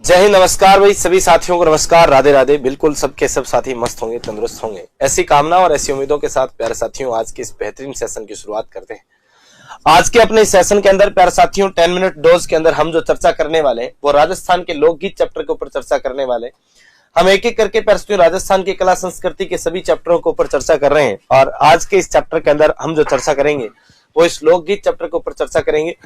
जय हिंद, नमस्कार भाई सभी साथियों को नमस्कार, राधे राधे। बिल्कुल सबके सब साथी मस्त होंगे, तंदुरुस्त होंगे, ऐसी कामना और ऐसी उम्मीदों के साथ प्यारे साथियों आज के इस बेहतरीन सेशन की शुरुआत करते हैं। आज के अपने सेशन के अंदर प्यारे साथियों 10 मिनट डोज के अंदर हम जो चर्चा करने वाले हैं वो राजस्थान के लोकगीत चैप्टर के ऊपर चर्चा करने वाले हैं। हम एक एक करके प्यारे साथियों राजस्थान की कला संस्कृति के सभी चैप्टरों के ऊपर चर्चा कर रहे हैं और आज के इस चैप्टर के अंदर हम जो चर्चा करेंगे वो इस लोकगीत चैप्टर के ऊपर चर्चा करेंगे।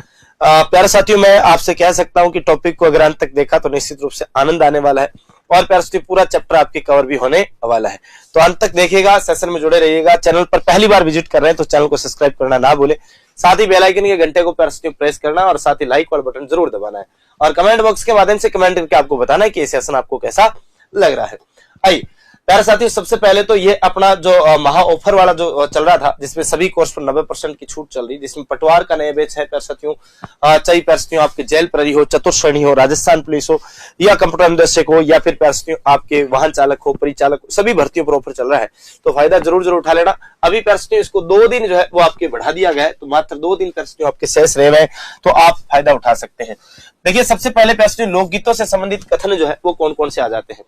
प्यारे साथियों मैं आपसे कह सकता हूं कि टॉपिक को अगर अंत तक देखा तो निश्चित रूप से आनंद आने वाला है और प्यारे साथियों पूरा चैप्टर आपकी कवर भी होने वाला है। तो अंत तक देखिएगा, सेशन में जुड़े रहिएगा। चैनल पर पहली बार विजिट कर रहे हैं तो चैनल को सब्सक्राइब करना ना भूले, साथ ही बेल आइकन के घंटे को प्यारे साथियों प्रेस करना और साथ ही लाइक वाला बटन जरूर दबाना है और कमेंट बॉक्स के माध्यम से कमेंट करके आपको बताना है कि ये सेशन आपको कैसा लग रहा है। आइए प्यारे साथियों सबसे पहले तो ये अपना जो महा ऑफर वाला जो चल रहा था जिसमें सभी कोर्स पर 90% की छूट चल रही, जिसमें पटवार का नया बैच है प्यारे साथियों। चाहे प्यारे साथियों आपके जेल प्रहरी हो, चतुर्श्रेणी हो, राजस्थान पुलिस हो या कंप्यूटर अनुदेशक हो या फिर प्यारे साथियों आपके वाहन चालक हो, परिचालक हो, सभी भर्तियों पर ऑफर चल रहा है। तो फायदा जरूर उठा लेना। अभी प्यारे साथियों इसको 2 दिन जो है वो आपके बढ़ा दिया गया है, तो मात्र 2 दिन प्यारे साथियों आपके शेष रह गए, तो आप फायदा उठा सकते हैं। देखिए सबसे पहले प्यारे साथियों लोकगीतों से संबंधित कथन जो है वो कौन कौन से आ जाते हैं।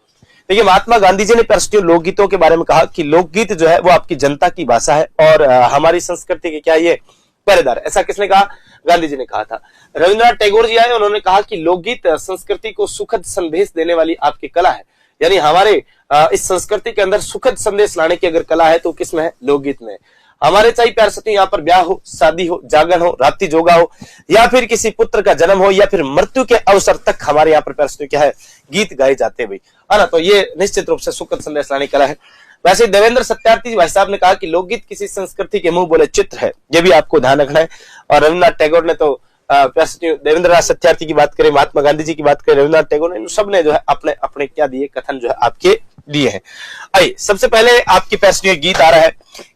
देखिए महात्मा गांधी जी ने प्यारे साथियों लोकगीतों के बारे में कहा कि लोकगीत जो है वो आपकी जनता की भाषा है और हमारी संस्कृति के क्या ये पहरेदार। ऐसा किसने कहा? गांधी जी ने कहा था। रविंद्रनाथ टैगोर जी आए, उन्होंने कहा कि लोकगीत संस्कृति को सुखद संदेश देने वाली आपकी कला है। यानी हमारे इस संस्कृति के अंदर सुखद संदेश लाने की अगर कला है तो किसमें है? लोकगीत में। हमारे चाहिए प्यारे साथियों यहाँ पर ब्याह हो, शादी हो, जागरण हो, रात्रि जोगा हो या फिर किसी पुत्र का जन्म हो या फिर मृत्यु के अवसर तक हमारे यहाँ पर प्यारे साथियों क्या है? गीत गाए जाते हैं भाई, है ना। तो ये निश्चित रूप से सुखद संदेश लाने की कला है। वैसे देवेंद्र सत्यार्थी भाई साहब ने कहा कि लोकगीत किसी संस्कृति के मुंह बोले चित्र है, ये भी आपको ध्यान रखना है। और रविन्द्रनाथ टैगोर ने तो देवेंद्र सत्यार्थी की बात करें, महात्मा गांधी जी की बात करें, रविन्द्रनाथ टैगोर ने, सब ने जो है अपने अपने क्या दिए कथन जो है आपके दिए हैं। आइए सबसे पहले आपके पैसटियों गीत आ रहा है,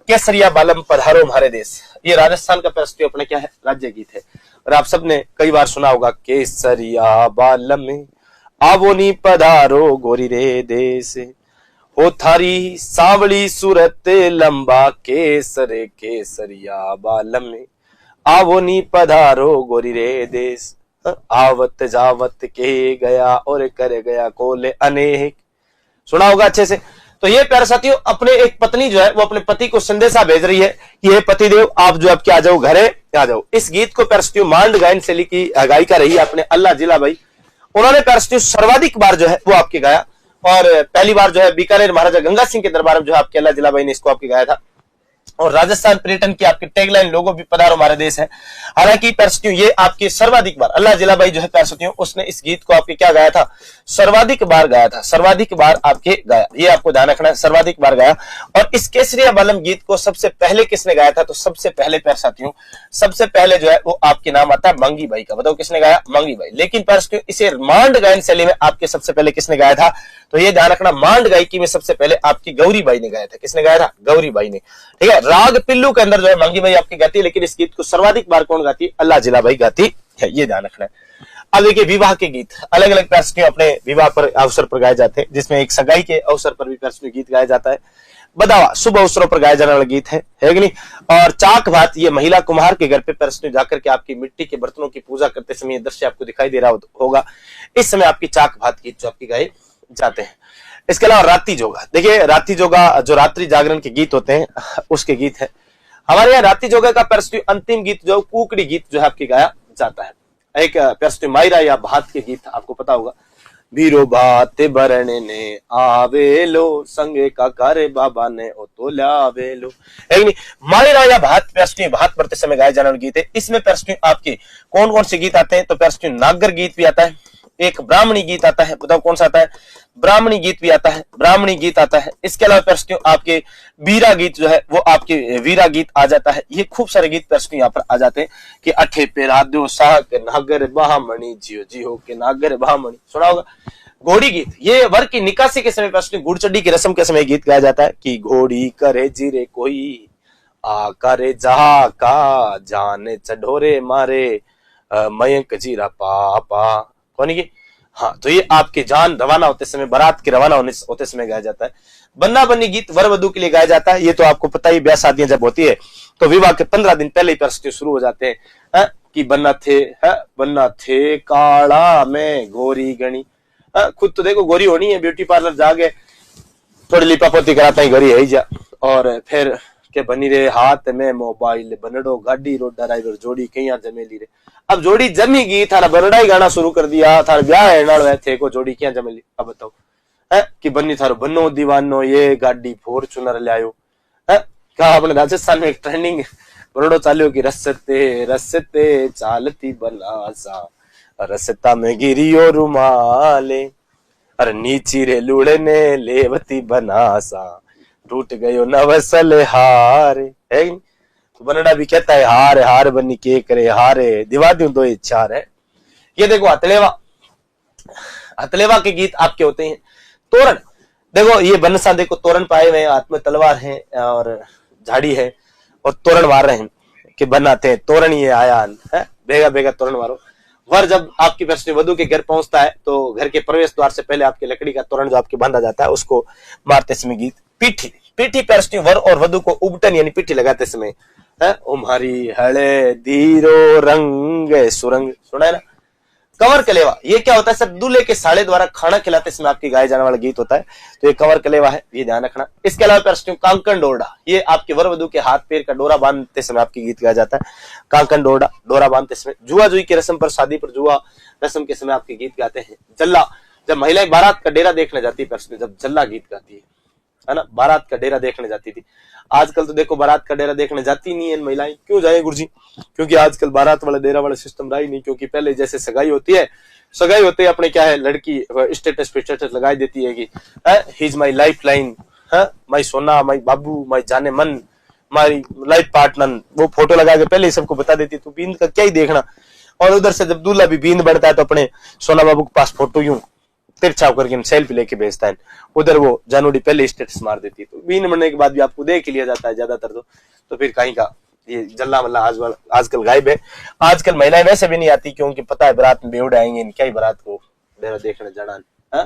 केसरिया बालम पधारो हमारे देश। ये राजस्थान का पैसटियों अपना क्या है? राज्य गीत है और आप सबने कई बार सुना होगा, केसरिया बालम आवोनी पधारो गोरी रे देश, हो थारी सांवली सूरत लंबा केसरे केसरिया बालम आवोनी पधारो गोरी रे देश, आवत जावत के गया और कर गया कोले अनेक। सुना होगा अच्छे से। तो ये प्यारे साथियों अपने एक पत्नी जो है वो अपने पति को संदेशा भेज रही है कि हे पतिदेव आप जो अब क्या आ जाओ, घरे आ जाओ। इस गीत को प्यारे साथियों मांड गायन शैली की गायिका रही है अपने अल्लाह जिला भाई, उन्होंने प्यारे साथियों सर्वाधिक बार जो है वो आपके गाया और पहली बार जो है बीकानेर महाराजा गंगा सिंह के दरबार में जो है आपके अल्लाह जिला भाई ने इसको आपके गाया था। और राजस्थान पर्यटन की आपकी टैगलाइन लोगो भी पधारो हमारे देश है। हालांकि प्यारे साथियों ये आपके सर्वाधिक बार अल्लाह जिला भाई जो है प्यारे साथियों उसने इस गीत को आपके क्या गाया था? सर्वाधिक बार गाया था, सर्वाधिक बार आपके गाया, ये आपको ध्यान रखना है, सर्वाधिक बार गाया। और इस केसरिया बालम गीत को सबसे पहले किसने गाया था? तो सबसे पहले प्यारे साथियों सबसे पहले जो है वो आपके नाम आता है मंगी भाई का। बताओ किसने गाया? मंगी भाई। लेकिन प्यारे साथियों इसे मांड गायन शैली में आपके सबसे पहले किसने गाया था? तो ये ध्यान रखना, मांड गायकी में सबसे पहले आपकी गौरी बाई ने गाया था। किसने गाया था? गौरी बाई ने। ठीक है, राग पिल्लू के अंदर जो है मंगी भाई आपकी गाती है, लेकिन इस गीत को सर्वाधिक बार कौन गाती है? अल्लाह जिला भाई गाती है, ये ध्यान रखना है। अब देखिए विवाह के गीत अलग अलग प्यारे अपने विवाह पर अवसर पर गाए जाते हैं, जिसमें एक सगाई के अवसर पर भी प्यारे गीत गाया जाता है। बदावा शुभ अवसरों पर गाया जाने वाला गीत है कि नहीं। और चाक भात ये महिला कुम्हार के घर पे प्यारे जाकर के आपकी मिट्टी के बर्तनों की पूजा करते समय दृश्य आपको दिखाई दे रहा होगा। इस समय आपकी चाक भात गीत जो आपकी गाए जाते हैं। इसके अलावा रात्रि जोगा, देखिए रात्रि जोगा जो रात्रि जागरण के गीत होते हैं उसके गीत है। हमारे यहाँ रात्रि जोगा का प्यारे अंतिम गीत जो कुकड़ी गीत जो है आपकी गाया जाता है। एक प्यारे मायरा या भात के गीत आपको पता होगा, बीरो भात बरने ने आवे लो संगे का करे बाबा ने ओ तो लावे लो। मायरा या भात प्यारे भात भरते समय गाए जाने वाले गीत है। इसमें प्यारे आपके कौन कौन से गीत आते हैं? तो प्यारे नागर गीत भी आता है, एक ब्राह्मणी गीत आता है। बताओ कौन सा आता है? ब्राह्मणी गीत भी आता है, ब्राह्मणी गीत आता है। इसके अलावा प्यारे आपके वीरा गीत जो है वो आपके वीरा गीत आ जाता है। ये खूब सारे गीत प्यारे यहाँ पर आ जाते हैं कि अठे पेरा दो साह के नागर ब्राह्मणी जियो जियो के नागर ब्राह्मणी। सुना होगा। घोड़ी गीत ये वर की निकासी के समय प्यारे गुड़चड़ी की रस्म के समय गीत गाया जाता है कि घोड़ी करे जीरे कोई आ करे जहा का जाने चढ़ोरे मारे मयंक जीरा पापा कौन की। हाँ, तो ये आपके जान रवाना होते समय, बारात के रवाना होते समय गाया जाता है। बन्ना बन्नी गीत वर वधू के लिए गाया जाता है। ये तो आपको पता ही, ब्याह शादियां जब होती है तो विवाह के 15 दिन पहले ही प्रश्न शुरू हो जाते हैं कि बन्ना थे काला में गोरी गणी, खुद तो देखो गोरी होनी है, ब्यूटी पार्लर जाके थोड़ी लिपापोती कराता ही गरी है जा, और फिर के बनी रहे हाथ में मोबाइल बनड़ो गाड़ी रो ड्राइवर जोड़ी कहीं जमेली रे। अब जोड़ी जमेगी, थारा बनड़ा ही गाना शुरू कर दिया, थारा ब्याह है नाल थे को जोड़ी क्या जमेली। अब बताओ है कि बन्नी थारो बनो दीवानो ये गाड़ी फॉर्च्यूनर लायो है। कहा अपने राजस्थान में एक ट्रेंडिंग बनड़ो चालियो कि रसते रसते चालती बनासा रसता में गिरियो रुमाले अरे नीची रे लुड़ने लेवती बनासा टूट गयो नवसल हार है। तो बनड़ा भी कहता है हार हार बनी के करे हारे दिवा दूं दो इच्छा है। ये देखो हथलेवा, हथलेवा के गीत आपके होते हैं। तोरण देखो, ये बनसा देखो तोरण पाए हुए, हाथ में तलवार है और झाड़ी है और तोरण मार रहे हैं कि बनाते हैं तोरण ये आया है, बेगा बेगा तोरण मारो। वर जब आपकी प्रश्न वधु के घर पहुंचता है तो घर के प्रवेश द्वार से पहले आपके लकड़ी का तोरण जो आपके बांधा जाता है उसको मारते समय गीत। पीठी पीठी प्रश्न वर और वधु को उबटन यानी पीठी लगाते समय है। उम्हारी हले धीरो रंग सुरंग, सुना है ना। कंवर कलेवा ये क्या होता है सर, दूल्हे के साले द्वारा खाना खिलाते समय आपकी गाए जाने वाला गीत होता है, तो ये कंवर कलेवा है, ये ध्यान रखना। इसके अलावा प्रश्न कांकन डोरडा, ये आपके वर वधु के हाथ पैर का डोरा बांधते समय आपकी गीत गाया जाता है। कांकन डोरडा डोरा बांधते समय। जुआ जुई की रस्म पर, शादी पर जुआ रस्म के समय आपके गीत गाते हैं। जल्ला, जब महिलाएं बारात का डेरा देखने जाती है प्रश्न, जब जल्ला गीत गाती है ना, बारात का डेरा देखने जाती थी। आजकल तो देखो बारात का डेरा देखने जाती नहीं है महिलाएं, क्यों जाए गुरुजी? क्योंकि आजकल बारात वाला डेरा वाला सिस्टम रहा ही नहीं। क्योंकि पहले जैसे सगाई होती है, सगाई होते ही अपने क्या है, लड़की स्टेटस पे स्टेटस लगाई देती है कि he is my life line, my सोना, माई बाबू, माई जाने मन, माई लाइफ पार्टनर, वो फोटो लगा के पहले ही सबको बता देती है। तो बींद का क्या ही देखना। और उधर से जब दूल्हा भी बींद बढ़ता है तो अपने सोना बाबू के पास फोटो यूं तिरछा करके सेल्फी लेके भेजता है, उधर वो जानूडी पहले स्टेटस मार देती है। तो बीन बनने के बाद भी आपको देख लिया जाता है ज्यादातर तो फिर कहीं का ये जल्ला मल्ला आजकल गायब है। आजकल महिलाएं वैसे भी नहीं आती क्योंकि पता है बारात में बेवड़े आएंगे, क्या ही बारात को देखने जाना।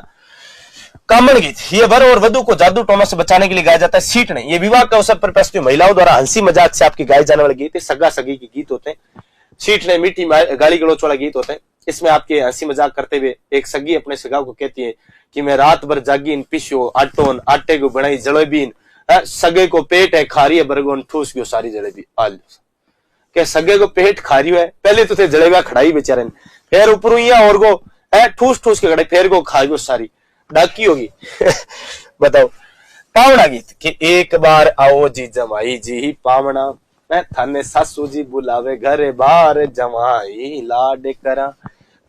कामण गीत, ये वर और वधु को जादू टोनों से बचाने के लिए गाया जाता है। सीटने, ये विवाह के अवसर पर प्रस्तुत महिलाओं द्वारा हंसी मजाक से आपके गाए जाने वाले गीत है, सगा सगी के गीत होते हैं। सीटने मीठी गाली गलौच वाला गीत होते हैं। इसमें आपके हंसी मजाक करते हुए एक सगी अपने सगा को कहती है कि मैं रात भर जागी इन पिशो आटोन आटे को बनाई जलेबीन, सगे को पेट है खारी है बरगोन ठूस गयो सारी जलेबी आल के सगे को पेट खारी है, पहले तो थे जलेबिया खड़ाई बेचारे, फिर ऊपर और को ठूस ठूस के खड़ाई, फिर को खा गयो सारी डाकी होगी। बताओ। पावना गीत कि एक बार आओ जी जमाई जी पावना, थाने सासू जी बुलावे घरे बार जमाई लाड करा।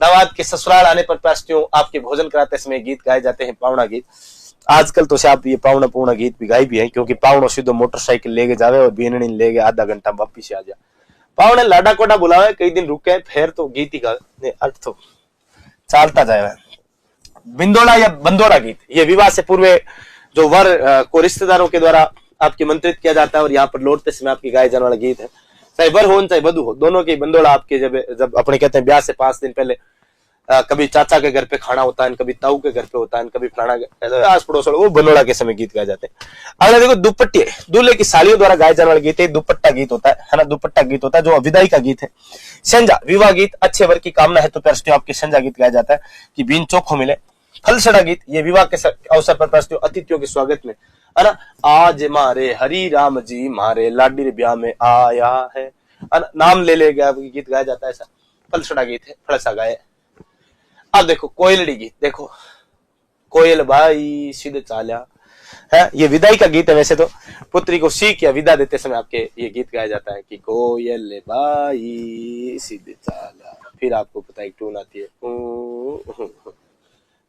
दामाद के ससुराल आने पर प्रश्नों आपके भोजन कराते समय गीत गाए जाते हैं, पावना गीत। आजकल तो शायद ये पावना पूर्णा गीत भी गाई भी है, क्योंकि पावनो सीधो मोटरसाइकिल लेके जावे और बीननी लेके आधा घंटा वापिस आ जा। पावने लाडा कोडा बुलावे, कई दिन रुके, फिर तो गीत ही गा अर्थ तो चालता जाए। बिंदोड़ा या बंदोड़ा गीत, ये विवाह से पूर्व जो वर को रिश्तेदारों के द्वारा आपके मंत्रित किया जाता है और यहाँ पर लौटते समय आपकी गाए जाने वाला गीत है। चाहे वर हो चाहे वधु हो, दोनों के बंदोड़ा आपके जब अपने कहते हैं ब्याह से 5 दिन पहले कभी चाचा के घर पे खाना होता है, कभी ताऊ के घर पे होता है, कभी फलाना आस पड़ोस वो बंदोड़ा के समय गीत गाए जाते हैं। अगला देखो दुपट्टे, दूल्हे की सालियों द्वारा गाए जाने वाला गीत है, दुपट्टा गीत होता है ना, दुपट्टा गीत होता है जो विदाई का गीत है। संजा, विवाह गीत, अच्छे वर की कामना है तो प्रस्तुत आपके संजा गीत गाया जाता है कि बीन चोखो मिले। फलसड़ा गीत, ये विवाह के अवसर पर प्रस्तुत अतिथियों के स्वागत में, है ना, आज मारे हरि राम जी मारे लाडी ब्याह में आया है, नाम ले ले गया गीत गाया जाता है, ऐसा फलसड़ा गीत है, फलसा गाय। अब देखो कोयलड़ी गीत, देखो कोयल भाई सीधे चाल्या है, ये विदाई का गीत है। वैसे तो पुत्री को सीख या विदा देते समय आपके ये गीत गाया जाता है कि कोयल भाई सीधे चाल्या, फिर आपको पता है टून आती है,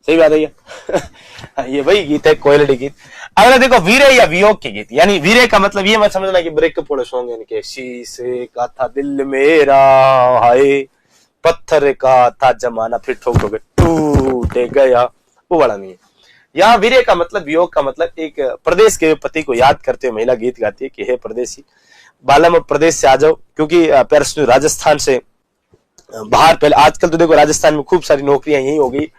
सही बात है। ये वही गीत है कोयलड़ी गीत। अगला देखो वीरे या वियोग के गीत, यानी वीरे का मतलब ये मत समझना कि ब्रेकअप वाले सॉन्ग है कि शीशे का था दिल मेरा हाय पत्थर का था जमाना फिर ठोक ठोक टूट गया, वो वाला नहीं है। यहाँ वीरे का मतलब, वियोग का मतलब एक प्रदेश के पति को याद करते हुए महिला गीत गाती है कि हे परदेसी बालम प्रदेश से आ जाओ, क्योंकि राजस्थान से बाहर पहले, आजकल तो देखो राजस्थान में खूब सारी नौकरियां यही हो गई,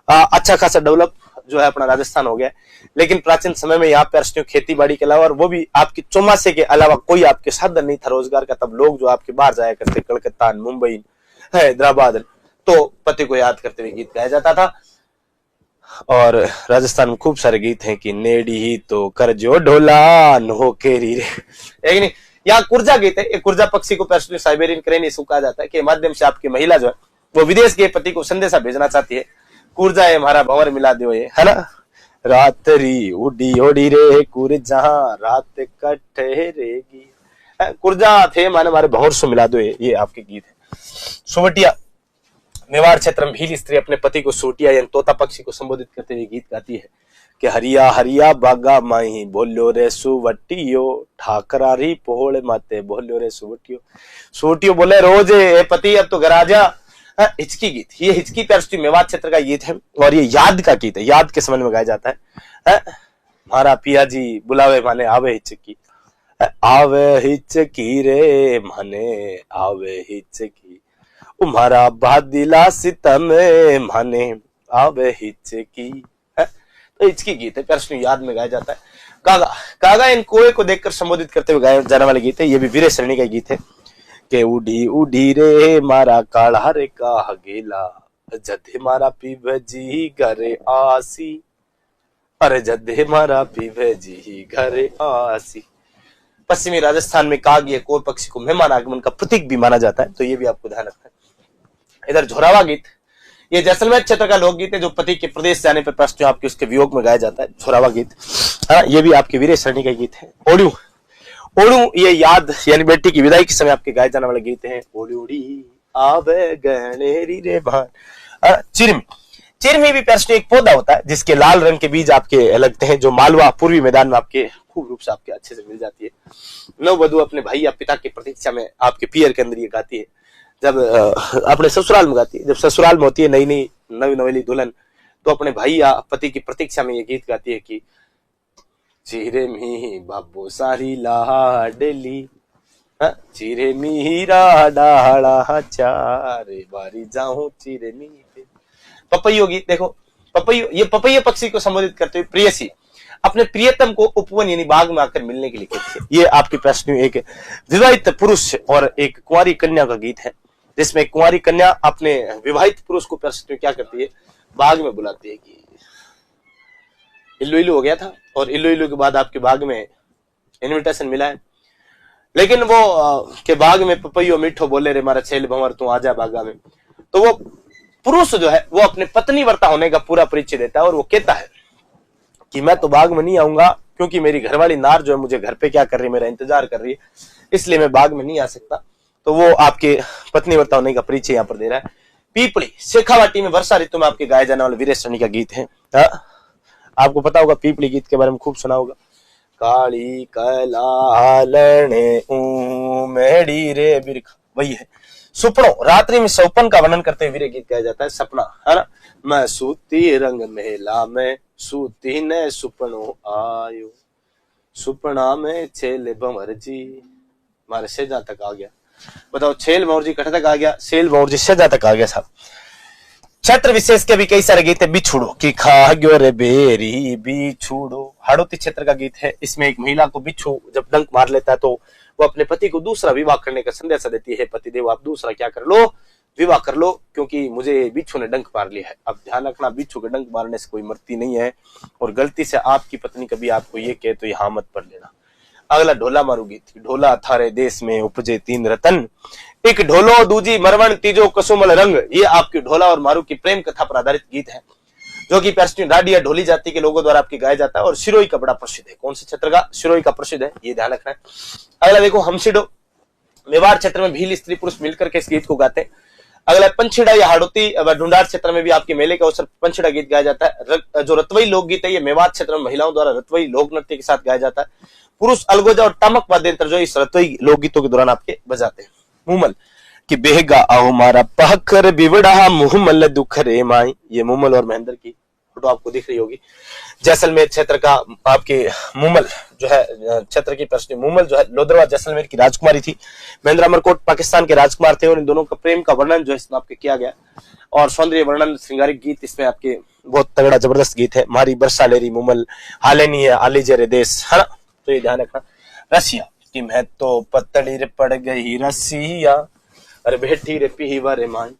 अच्छा खासा डेवलप जो है अपना राजस्थान हो गया। लेकिन प्राचीन समय में यहाँ पे खेती बाड़ी के अलावा और वो भी आपकी चौमासे के अलावा कोई आपके साधन नहीं था रोजगार का। तब लोग जो आपके बाहर जाया करते, कलकत्ता, मुंबई, हैदराबाद, तो पति को याद करते हुए गीत गाया जाता था। और राजस्थान में खूब सारे गीत हैं कि नेडी ही तो कर जो ढोला नो केरी रे, एक नहीं। यहाँ कुर्जा गीत है, एक कुर्जा पक्षी को पर्सनली साइबेरियन क्रेन इसको कहा जाता है, के माध्यम से आपकी महिला जो है वो विदेश के पति को संदेशा भेजना चाहती है। कुर्जा है हमारा भंवर मिला दो, ये है ना। रात्रि उड़ी ओडी रे कुर्जा रात कटरेगी, कुर्जा थे माने हमारे भंवर से मिला दो, ये आपके गीत है। सोवटिया, मेवाड़ क्षेत्र में भील स्त्री अपने पति को सोटिया यानी तोता पक्षी को संबोधित करते हुए गीत गाती है कि हरिया हरिया बागा माही बोलो रे सुवटियो ठाकरारी पोहले माते बोलो रे सुवटियो। सुवटियो बोले रोज ए पति अब तो घर आ जा। हिचकी गीत, ये हिचकी पर्सटी मेवाड़ क्षेत्र का गीत है और ये याद का गीत है, याद के समय में गाया जाता है। हमारा पिया जी बुलावे माने आवे हिचकी, आवे हिचकी रे माने आवे हिचकी, तुम्हारा बादिला सितम माने आवे हिचकी, तो हिचकी गीत है, पर्सनली याद में गाया जाता है। कागा, कागा इन कोए को देखकर संबोधित करते हुए गाया जाने वाले गीत है, ये भी वीर श्रेणी का गीत है के उड़ी उड़ी रे मारा काढ़ा रे का हगेला जदे मारा पीवे जी घरे आसी, अरे जदे मारा पीवे जी घरे आसी। पश्चिमी राजस्थान में काग ये कोय पक्षी को मेहमान आगमन का प्रतीक भी माना जाता है, तो ये भी आपको ध्यान रखना है। इधर झोरावा गीत, ये जैसलमेर क्षेत्र का लोकगीत है जो पति के प्रदेश जाने पर पश्चात आपके उसके वियोग में गाया जाता है, झोरावा गीत। हाँ, ये भी आपके वीर श्रेणी का गीत है। ओड़ू, ओड़ू ये याद यानी बेटी की विदाई के समय आपके गाए जाने वाले गीत हैं। ओड़ी आवे गणेरी रे भान। चिरमी, चिरमी भी पर्सनली एक पौधा होता है जिसके लाल रंग के बीज आपके लगते हैं, जो मालवा पूर्वी मैदान में आपके खूब रूप से आपके अच्छे से मिल जाती है। नववधु अपने भाई या पिता की प्रतीक्षा में आपके पियर के अंदर ये गाती है, जब अपने ससुराल में गाती है, जब ससुराल में होती है नई नई नवी नवेली दुल्हन, तो अपने भाई या पति की प्रतीक्षा में ये गीत गाती है कि चिरे मी बाबू सारी लाडली, चिरे मीरा डाला चारे बारी जाऊं चिरे मी। पपैयो गीत देखो, पपैयो, ये पपैया पक्षी को संबोधित करते हुए प्रियसी अपने प्रियतम को उपवन यानी बाग में आकर मिलने के लिए कहती है। ये आपकी प्रश्न एक विवाहित पुरुष और एक कुंवारी कन्या का गीत है, जिसमें कुंवारी कन्या अपने विवाहित पुरुष को प्रश्न क्या करती है, बाग में बुलाती है कि इल्लू इल्लू हो गया था और इल्लू इल्लू के बाद आपके बाग में इनविटेशन मिला है, लेकिन वो के बाग में पपैयो मीठो बोले रे मारा छेल भंवर तू आजा बागा में। तो वो पुरुष जो है वो अपने पत्नी वर्ता होने का पूरा परिचय देता है और वो कहता है कि मैं तो बाग में नहीं आऊंगा क्योंकि मेरी घरवाली नार जो है मुझे घर पे क्या कर रही है, मेरा इंतजार कर रही है, इसलिए मैं बाग में नहीं आ सकता। तो वो आपके पत्नी वर्ता होने का परिचय यहाँ पर दे रहा है। पीपली, शेखावाटी में वर्षा ऋतु में आपके गाए जाने वाले वीर श्रेणी का गीत है। आपको पता होगा, पीपली गीत के बारे में खूब सुना होगा। काली कलालने मेड़ी रे बिरखा, वही है। सुपनो, रात्रि में सौपन का वर्णन करते हुए वीर गीत गाया जाता है। सपना, है ना, मैं सूती रंग मेला में सूती ने सुपनो आयो, सुपना में छेल भंवर जी मारे सेजा तक आ गया। बताओ, छेल भंवर जी कठ तक आ गया, सेल भंवर जी सेजा तक आ गया साहब। क्षेत्र विशेष के भी कई सारे गीत है। बिछुड़ो कि खा गयो रे बेरी बिछुड़ो, हाड़ौती क्षेत्र का गीत है। इसमें एक महिला को बिच्छू जब डंक मार लेता है तो वो अपने पति को दूसरा विवाह करने का संदेश देती है, पतिदेव आप दूसरा क्या कर लो, विवाह कर लो, क्योंकि मुझे बिच्छू ने डंक मार लिया है। अब ध्यान रखना, बिच्छू के डंक मारने से कोई मरती नहीं है, और गलती से आपकी पत्नी कभी आपको ये कहे तो यहाँ मत पढ़ लेना। अगला ढोला मारू गीत। ढोला थारे देश में उपजे तीन रतन, एक ढोलो दूजी मरवण तीजो कसुमल रंग। ये आपकी ढोला और मारू की प्रेम कथा पर आधारित गीत है, जो कि पर्सनली राडी या ढोली जाति के लोगों द्वारा आपकी गाया जाता है और सिरोही का बड़ा प्रसिद्ध है। कौन से क्षेत्र का? सिरोही का प्रसिद्ध है, ये ध्यान रखना है। अगला देखो, हमसिडो, मेवाड़ क्षेत्र में भील स्त्री पुरुष मिलकर के इस गीत को गाते हैं। अगला पंछिड़ा या हाड़ौती ढूंढार क्षेत्र में भी आपके मेले के अवसर पंछिड़ा गीत गाया जाता है। जो रतवई लोकगीत है, ये मेवाड़ क्षेत्र में महिलाओं द्वारा रतवई लोक नृत्य के साथ गाया जाता है। पुरुष अलगोजा और टामक वाद्य यंत्र जो इस रतवई लोकगीतों के दौरान आपके बजाते हैं। मुमल कि बेहगा आओ मारा पहकर बिवड़ा मुहमल दुख रे माई, ये मुमल और महेंद्र की फोटो आपको दिख रही होगी। जैसलमेर क्षेत्र का आपके मुमल जो है, क्षेत्र की प्रश्न मुमल जो है लोधरवा जैसलमेर की राजकुमारी थी। महेंद्र अमरकोट पाकिस्तान के राजकुमार थे और इन दोनों का प्रेम का वर्णन जो है इसमें आपके किया गया, और सौंदर्य वर्णन श्रृंगारिक गीत इसमें आपके बहुत तगड़ा जबरदस्त गीत है। मारी बरसा लेरी मुमल हाले नहीं है आली जरे देश, है ना, तो ये ध्यान रखना। रसिया कि मैं तो पतली रे पड़ गई रसिया, अरे बेटी रे पीवा रे मान,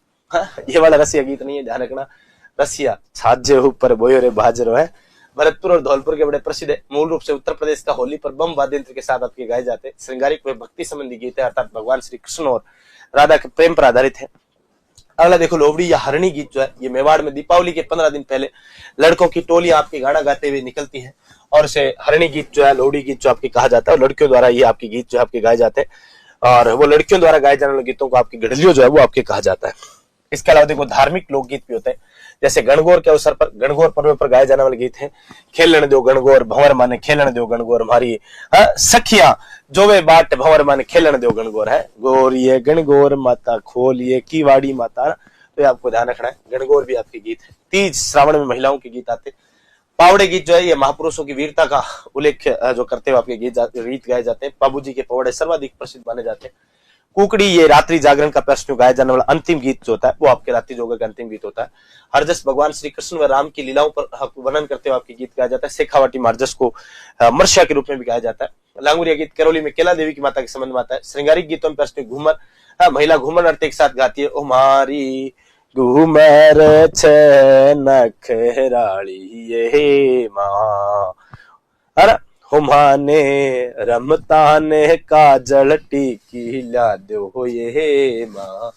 ये वाला रसिया गीत नहीं है, ध्यान रखना। रसिया छाजे ऊपर बोयो रे बाजरो है। भरतपुर और धौलपुर के बड़े प्रसिद्ध है। मूल रूप से उत्तर प्रदेश का होली पर बम वाद्य यंत्र के साथ आपके गाए जाते हैं। श्रृंगारिक व भक्ति संबंधी गीत है, अर्थात भगवान श्री कृष्ण और राधा के प्रेम पर आधारित है। अगला देखो लोवड़ी या हरणी गीत जो है, ये मेवाड़ में दीपावली के 15 दिन पहले लड़कों की टोलियां आपके गाना गाते हुए निकलती हैं और इसे हरणी गीत जो है, लोवड़ी गीत जो आपके कहा जाता है, और लड़कियों द्वारा ये आपके गीत जो आपके गाए जाते हैं और वो लड़कियों द्वारा गाए जाने वाले गीतों को आपकी गढ़लियों जो है वो आपके कहा जाता है। इसके अलावा देखो धार्मिक लोकगीत भी होते हैं, जैसे गणगौर के अवसर पर, गणगौर पर्व पर गाए जाने वाले गीत हैं, खेलन दो गणगौर भंवर माने खेलन दो गणगौर, हमारी सखियां जो वे बाट भंवर माने खेलन दो गणगौर है, गोरिये गणगौर माता खोलिए कीवाड़ी माता, तो ये आपको ध्यान रखना है। गणगौर भी आपके गीत है। तीज श्रावण में महिलाओं के गीत आते हैं। पावड़े गीत जो है ये महापुरुषों की वीरता का उल्लेख जो करते हुए आपके गीत गाए जाते हैं। बाबूजी के पवड़े सर्वाधिक प्रसिद्ध माने जाते हैं। कुकड़ी ये रात्रि जागरण का प्रश्न गाया जाने वाला अंतिम गीत जो होता है वो आपके रात्रि जोगर का अंतिम गीत होता है। हरजस भगवान श्री कृष्ण व राम की लीलाओं पर वर्णन करते हुए आपके गीत गाया जाता है। शेखावटी मार्जस को मर्ष्या के रूप में भी गाया जाता है। लांगुरिया गीत करौली में केला देवी की माता के संबंध में आता है। श्रृंगारिक गीतों में प्रश्न घूमर, महिला घूमर नृत्य के साथ गाती है। ओ मारी घूमर छे नखराली ये माँ, अरे हुमाने रमताने काजल टीकी ला दो ये माँ,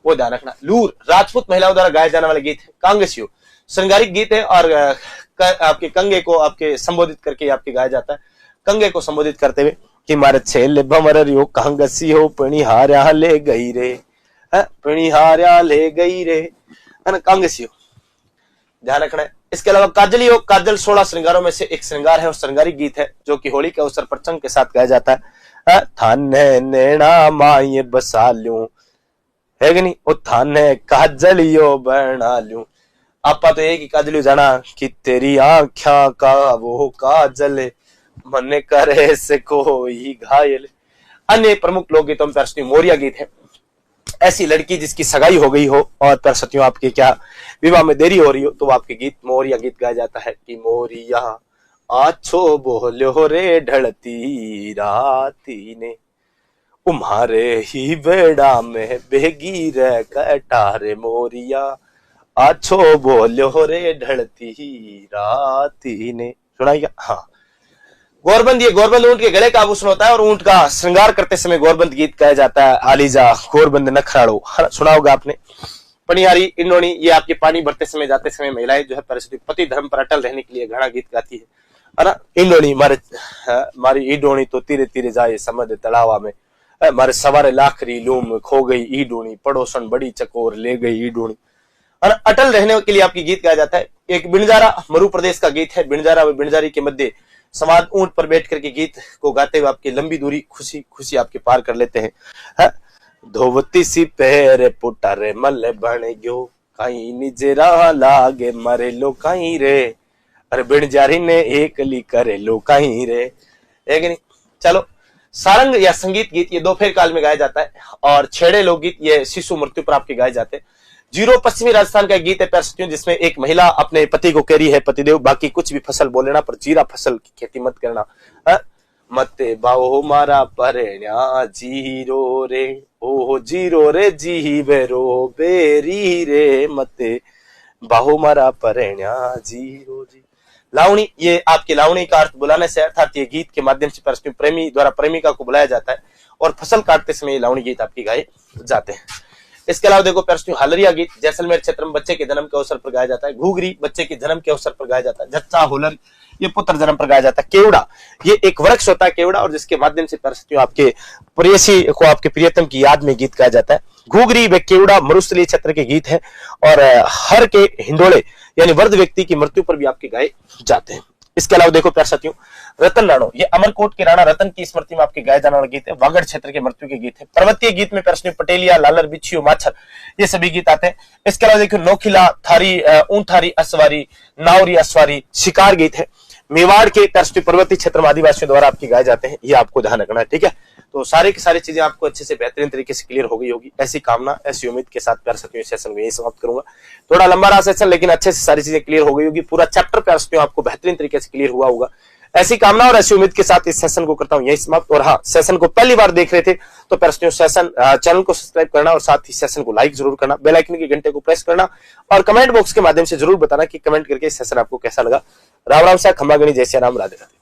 वो ध्यान रखना। लूर राजपूत महिलाओं द्वारा गाए जाने वाले गीत है। कांगसियो श्रृंगारिक गीत है और आपके कंगे को आपके संबोधित करके आपके गाया जाता है। कंगे को संबोधित करते हुए कि मारे छेले भंवर रियो कांगसियो पणिहार्या ले गई रे, पणिहार्या ले गई रे, कांगसियो ध्यान रखना है। इसके अलावा काजलियो, काजल 16 श्रृंगारों में से एक श्रृंगार है और श्रृंगारिक गीत है जो कि होली के अवसर पर चंग के साथ गाया जाता है। थाने नैना माये बसा लूं, है कि नहीं, ओ थाने काजलियो बना लूं। आपा तो एक ही काजलियो जाना कि तेरी आंख्या का वो काजल मन करे से कोई घायल। अन्य प्रमुख लोकगीतों में प्रश्न मोरिया गीत है। ऐसी लड़की जिसकी सगाई हो गई हो और तरसतियों आपके क्या विवाह में देरी हो रही हो तो आपके गीत मोरिया गीत गाया जाता है कि मोरिया आछो बोलो रे ढलती राती ने, तुम्हारे ही बेड़ा में बेगी रे कटारे मोरिया आछो बोलो रे ढलती राती ने। सुनाई क्या? हाँ, गोरबंद, ये गोरबंद ऊंट के गले का आभूषण होता है और ऊंट का श्रृंगार करते समय गोरबंद गीत गाया जाता है। आलीजा गोरबंद नखराड़ो, सुना होगा आपने। पनिहारी इंडोनी, ये आपके पानी भरते समय जाते समय महिलाएं जो है परिस्थिति पति धर्म पर अटल रहने के लिए घना गीत गाती है ना। इंडोनी मारी ईडोनी तो तीरे तीरे जाए समझ तलावा में, मारे सवारे लाखरी लूम खो गई ईडोनी, पड़ोसन बड़ी चकोर ले गई ईडोनी, अटल रहने के लिए आपकी गीत गाया जाता है। एक बिणजारा मरु प्रदेश का गीत है। बिणजारा व बिणजारी के मध्य समाज ऊंट पर बैठ करके गीत को गाते हुए आपकी लंबी दूरी खुशी खुशी आपके पार कर लेते हैं। धोवती सी पैर पुटारे मल बन गयो कहीं निजरा लागे मरे लो कहीं रे, अरे बिणजारी ने एक ली करे लो कहीं रे, एक नहीं। चलो, सारंग या संगीत गीत ये दोपहर काल में गाया जाता है और छेड़े लोकगीत ये शिशु मृत्यु पर आपके गाए जाते हैं। जीरो पश्चिमी राजस्थान का गीत है पैरसतियों, जिसमें एक महिला अपने पति को कह रही है, पतिदेव बाकी कुछ भी फसल बो लेना पर जीरा फसल की खेती मत करना। मते बाओ मारा परेण्या जीरो रे, ओ जीरो रे जी बेरो बेरी रे, मते बाहो मारा परेण्या जीरो जी। लावणी, ये आपके लावणी का अर्थ बुलाने से, अर्थात ये गीत के माध्यम से परस्पर प्रेमी द्वारा प्रेमिका को बुलाया जाता है और फसल काटते समय लावणी गीत आपकी गाए जाते हैं। इसके अलावा देखो परस्पर हालरिया गीत जैसलमेर क्षेत्र में बच्चे के जन्म के अवसर पर गाया जाता है। घूगरी बच्चे के जन्म के अवसर पर गाया जाता है। जच्चा होलर ये पुत्र जन्म पर गाया जाता है। केवड़ा ये एक वृक्ष होता है केवड़ा, और जिसके माध्यम से परस्पर आपके प्रेयसी को आपके प्रियतम की याद में गीत गाया जाता है। घूगरी व केवड़ा मरुस्थलीय क्षेत्र के गीत है और हर के हिंडोले यानी वृद्ध व्यक्ति की मृत्यु पर भी आपके गाए जाते हैं। इसके अलावा देखो प्यार साथियों, रतन राणो ये अमरकोट के राणा रतन की स्मृति में आपके गाए जाने वाला गीत है। वागड़ क्षेत्र के मृत्यु के गीत है। पर्वतीय गीत में प्रश्न पटेलिया, लालर, बिच्छियो, माछर ये सभी गीत आते हैं। इसके अलावा देखो नौखिला, थारी, ऊंठारी, असवारी, नावरी, असवारी शिकार गीत है। मेवाड़ के तरफ पर्वतीय क्षेत्र में आदिवासियों द्वारा आपके गाए जाते हैं, ये आपको ध्यान रखना है, ठीक है। तो सारी की सारी चीजें आपको अच्छे से बेहतरीन तरीके से क्लियर हो गई होगी, ऐसी कामना ऐसी उम्मीद के साथ प्यार साथियों सेशन को यही समाप्त करूंगा। थोड़ा लंबा रहा सेशन लेकिन अच्छे से सारी चीजें क्लियर हो गई होगी। पूरा चैप्टर प्यार साथियों आपको बेहतरीन तरीके से क्लियर हुआ होगा, ऐसी कामना और ऐसी उम्मीद के साथ इस सेशन को करता हूं यही समाप्त। और हाँ, सेशन को पहली बार देख रहे थे तो प्यारे साथियों सेशन चैनल को सब्सक्राइब करना और साथ ही सेशन को लाइक जरूर करना, बेल आइकन के घंटे को प्रेस करना और कमेंट बॉक्स के माध्यम से जरूर बताना कि कमेंट करके सेशन आपको कैसा लगा। राम राम सा, खंबा गणी, जय श्री राम, राधे राधे।